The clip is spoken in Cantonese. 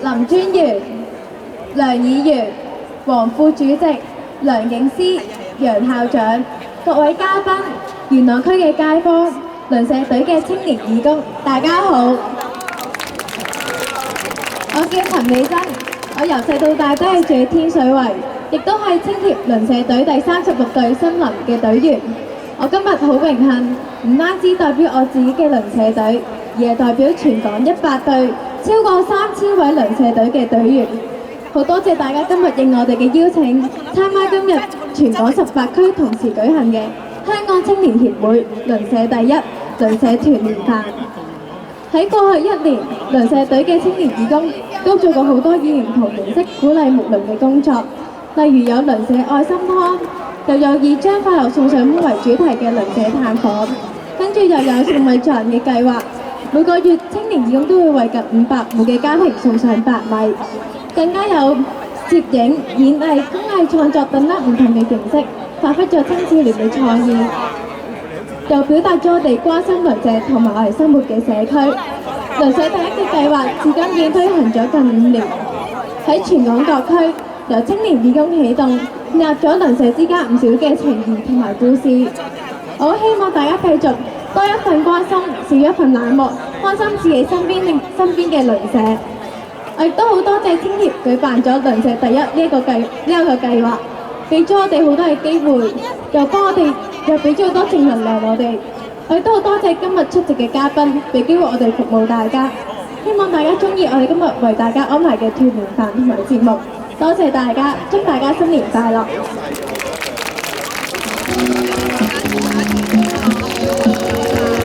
林專員、梁議員、黃副主席、梁警司、楊校長、各位嘉賓、元朗區嘅街坊、鄰舍隊嘅青年義工，大家好。我叫陳美珍，我由細到大都係住喺天水圍，亦都係青協鄰舍隊第36隊森林嘅隊員。我今日好榮幸，唔單止代表我自己嘅鄰舍隊，而係代表全港100隊超過3000位鄰舍隊嘅隊員。好多謝大家今日應我哋嘅邀請，參加今日全港18區同時舉行嘅香港青年協會鄰舍第一鄰舍團年飯。喺過去1年，鄰舍隊嘅青年義工都做過好多以唔同形式鼓勵睦鄰嘅工作，例如有鄰舍愛心湯，又有以將快樂送上門為主題嘅鄰舍探訪，跟住又有送米助人嘅計劃。每個月青年義工都會為近500戶嘅家庭送上白米，更加有攝影、演藝、工藝創作等唔同嘅形式，發揮咗青少年嘅創意，又表達咗我哋關心鄰舍同埋我哋生活嘅社區。鄰舍第一嘅計劃至今已經推行咗近5年，喺全港各區由青年義工起動，建立咗鄰舍之間唔少嘅情誼同埋故事。我好希望大家繼續多一份關心，少一份冷漠，關心自己身邊嘅鄰舍。我亦都好多謝青協舉辦咗鄰舍第一呢一個計劃，俾咗我哋好多嘅機會，又俾咗好多正能量我哋。我亦都好多謝今日出席嘅嘉賓，俾機會我哋服務大家。希望大家中意我哋今日為大家安排嘅團年飯同埋節目。多謝大家，祝大家新年快樂！